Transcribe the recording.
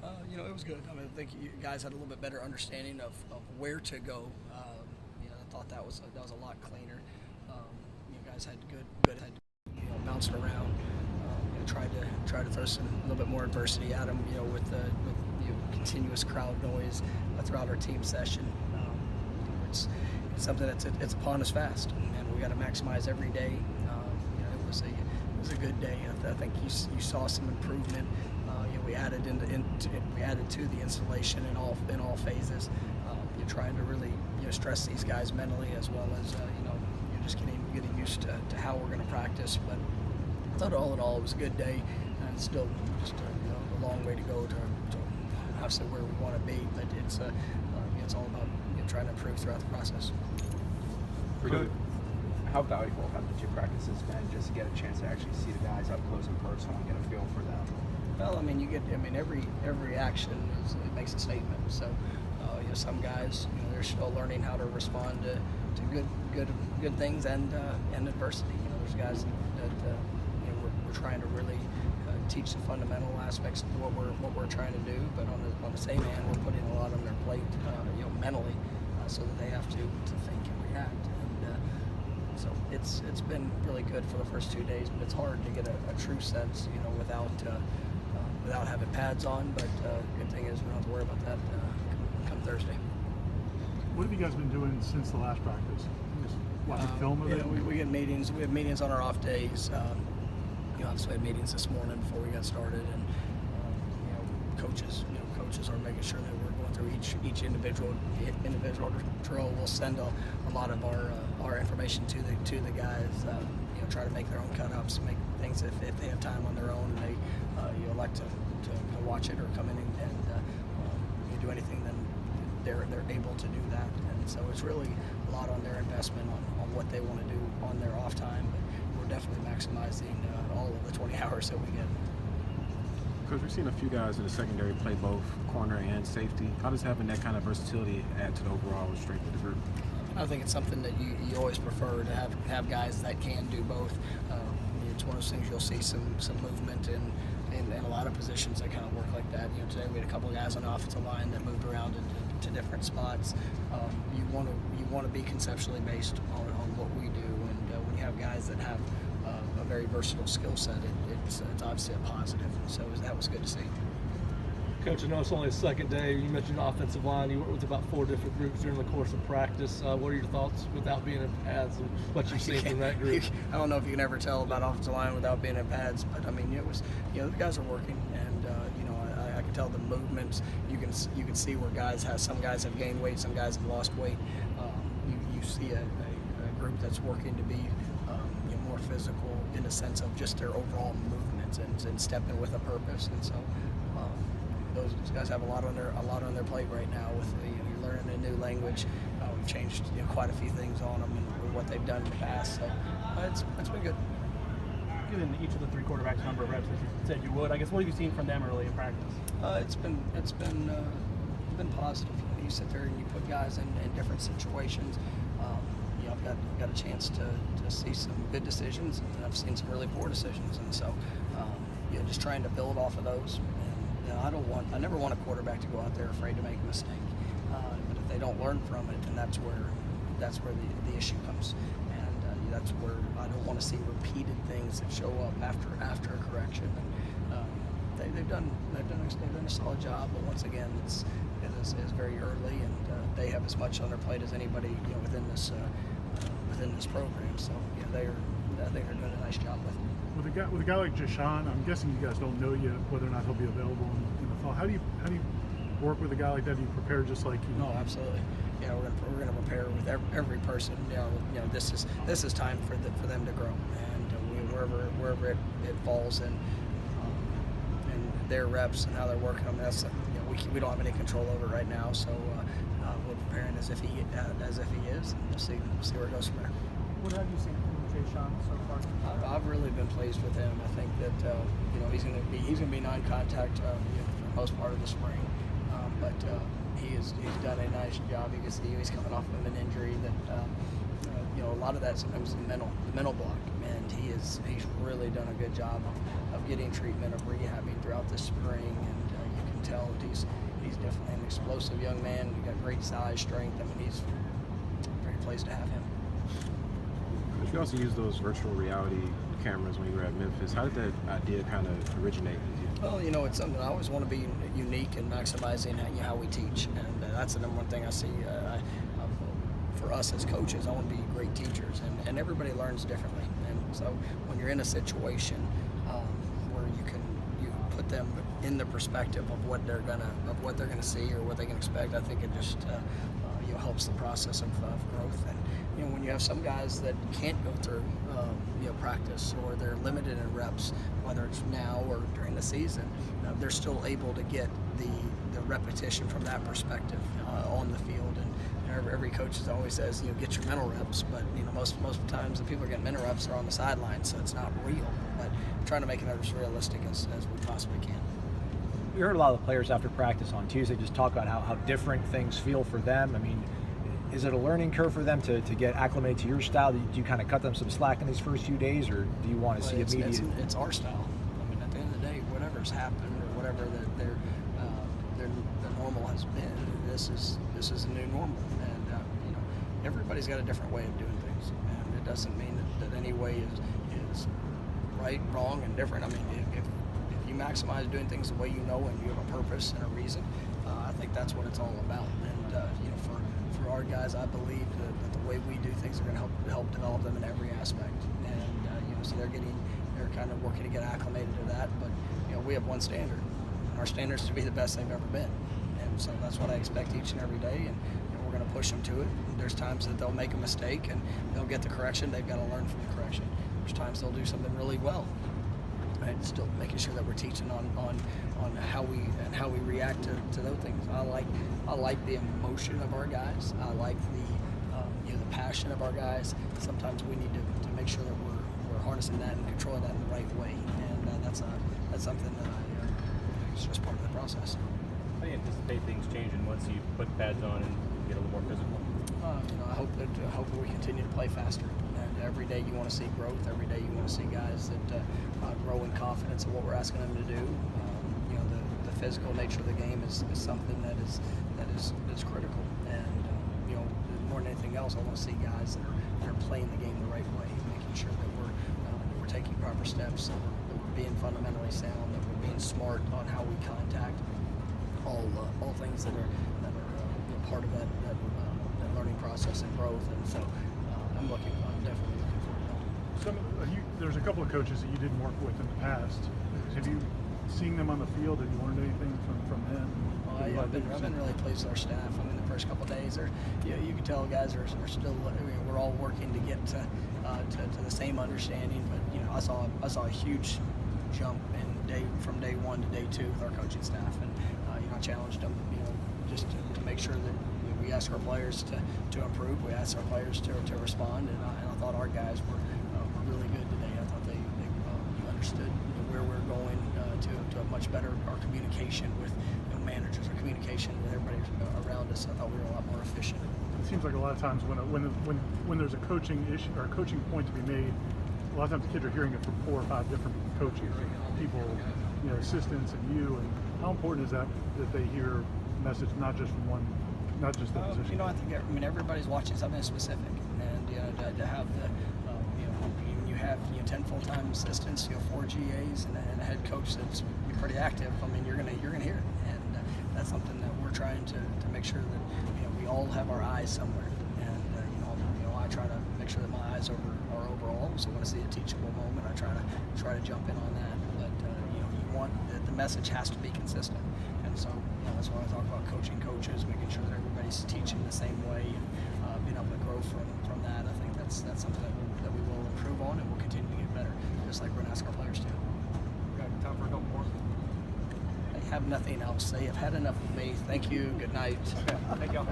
It was good. I mean, I think you guys had a little bit better understanding of where to go. I thought that was a lot cleaner. You guys had good had bouncing around. Tried to throw some a little bit more adversity at them. With continuous crowd noise throughout our team session. It's something it's upon us fast, and we got to maximize every day. It was a good day. I think you saw some improvement. We added we added to the installation in all phases. You're trying to really stress these guys mentally as well as you're just getting used to how we're going to practice. But I thought all in all it was a good day, and still just a long way to go to obviously where we want to be. But it's all about trying to improve throughout the process. How valuable have the two practices been just to get a chance to actually see the guys up close and personal and get a feel for them? Well, every action it makes a statement. So, some guys, they're still learning how to respond to good things and adversity. There's guys that we're trying to really teach the fundamental aspects of what we're trying to do. But on the same hand, we're putting a lot on their plate, mentally, so that they have to think and react. So it's been really good for the first 2 days, but it's hard to get a true sense, without having pads on. But good thing is we don't have to worry about that come Thursday. What have you guys been doing since the last practice? Just watching film of it? We get meetings. We have meetings on our off days. Obviously we had meetings this morning before we got started, and coaches are making sure that we're going through each individual drill. We'll send a lot of our information to the guys. Try to make their own cut-ups, make things if they have time on their own and they elect to watch it or come in and do anything, then they're able to do that. And so it's really a lot on their investment on what they want to do on their off time. But we're definitely maximizing all of the 20 hours that we get. Coach, we've seen a few guys in the secondary play both corner and safety. How does having that kind of versatility add to the overall strength of the group? I think it's something that you always prefer to have guys that can do both. It's one of those things you'll see some movement in a lot of positions that kind of work like that. Today we had a couple of guys on the offensive line that moved around into different spots. You want to be conceptually based on what we do, and when you have guys that have a very versatile skill set, it's obviously a positive. So that was good to see. Coach, I know it's only the second day. You mentioned offensive line. You worked with about 4 different groups during the course of practice. What are your thoughts without being in pads and what you've seen from that group? I don't know if you can ever tell about offensive line without being in pads, but it was the guys are working, and I can tell the movements. You can see where some guys have gained weight, some guys have lost weight. You see a group that's working to be more physical in the sense of just their overall movements and stepping with a purpose, and so. Those guys have a lot on their plate right now. With you're learning a new language. We've changed quite a few things on them and what they've done in the past. So it's been good. Given each of the 3 quarterbacks number of reps as you said you would, I guess what have you seen from them early in practice? It's been positive. You sit there and you put guys in different situations. I've got a chance to see some good decisions, and I've seen some really poor decisions, and so just trying to build off of those. I never want a quarterback to go out there afraid to make a mistake. But if they don't learn from it, then that's where the issue comes. And that's where I don't want to see repeated things that show up after a correction. And they've done a solid job, but once again, it is very early, and they have as much on their plate as anybody within this program. So I think they're doing a nice job with it. With a guy like Jashawn, I'm guessing you guys don't know yet whether or not he'll be available in the fall. How do you work with a guy like that? Do you prepare just like you? No, absolutely. We're gonna prepare with every person. This is time for them to grow, and wherever it falls in their reps and how they're working them. That's we don't have any control over it right now. So we're preparing as if he is, and we'll see where it goes from there. What have you seen from Jashawn so far? I've really been pleased with him. I think that he's going to be non-contact for the most part of the spring, but he's done a nice job. You can see he's coming off of an injury that a lot of that sometimes is the mental block, and he's really done a good job of getting treatment, of rehabbing throughout the spring, and you can tell explosive young man. He got great size, strength. I mean, he's a great place to have him. But you also use those virtual reality cameras when you were at Memphis. How did that idea kind of originate with you? Well, it's something I always want to be unique and maximizing how we teach, and that's the number one thing I see. For us as coaches, I want to be great teachers, and everybody learns differently. And so when you're in a situation where you put them in the perspective of what they're gonna see or what they can expect, I think it just helps the process of growth. And when you have some guys that can't go through practice, or they're limited in reps, whether it's now or during the season, they're still able to get the repetition from that perspective on the field. And every coach always says, get your mental reps, but most times the people are getting mental reps are on the sidelines, so it's not real. But trying to make it as realistic as we possibly can. We heard a lot of the players after practice on Tuesday just talk about how different things feel for them. I mean, is it a learning curve for them to get acclimated to your style? Do you kind of cut them some slack in these first few days, or do you want to see immediate? It's our style. I mean, at the end of the day, whatever's happened or whatever their normal has been, this is a new normal, and everybody's got a different way of doing things, and it doesn't mean that any way is right, wrong, and different. I mean, if you maximize doing things the way you know and you have a purpose and a reason, I think that's what it's all about. And for our guys, I believe that the way we do things are going to help develop them in every aspect. And so they're kind of working to get acclimated to that. But we have one standard, and our standard is to be the best they've ever been. And so that's what I expect each and every day. And we're going to push them to it. And there's times that they'll make a mistake and they'll get the correction. They've got to learn from the correction. There's times they'll do something really well. Right? Still making sure that we're teaching on how we react to those things. I like the emotion of our guys. I like the passion of our guys. Sometimes we need to make sure that we're harnessing that and controlling that in the right way. And that's something that it's just part of the process. How do you anticipate things changing once you put pads on and get a little more physical? I hope that we continue to play faster. And every day you want to see growth. Every day you want to see guys that grow in confidence of what we're asking them to do. The physical nature of the game is something that is critical. And more than anything else, I want to see guys that are playing the game the right way, making sure that we're taking proper steps, that we're being fundamentally sound, that we're being smart on how we contact. All things that are part of that learning process and growth. And so I'm definitely looking forward to that. There's a couple of coaches that you didn't work with in the past. Have you seen them on the field? Have you learned anything from them? I've been really pleased with our staff. I mean, the first couple of days, you can tell guys are still. We're all working to get to the same understanding. But I saw a huge jump from day one to day two with our coaching staff, and I challenged them, just to make sure that we ask our players to improve. We ask our players to respond, and I thought our guys were really good today. I thought they understood where we're going to a much better our communication with managers, our communication with everybody around us. I thought we were a lot more efficient. It seems like a lot of times when there's a coaching issue or a coaching point to be made, a lot of times the kids are hearing it from 4 or 5 different coaches, people, assistants, and you. And how important is that they hear a message not just from one, not just the position? I think everybody's watching something specific, and to have the you have 10 full-time assistants, 4 GAs, and a head coach that's pretty active. I mean, you're gonna hear it, and that's something that we're trying to make sure that we all have our eyes somewhere. And I try to make sure that my eyes are overall. So when I see a teachable moment, I try to jump in on that. But you want the message has to be consistent, and so that's why I talk about coaching coaches, making sure that everybody's teaching the same way, and being able to grow from that. I think that's something that we will improve on, and we'll continue to get better, just like we're going to ask our players to. We got time for a couple more. I have nothing else to say. I've had enough of me. Thank you. Good night. Thank y'all.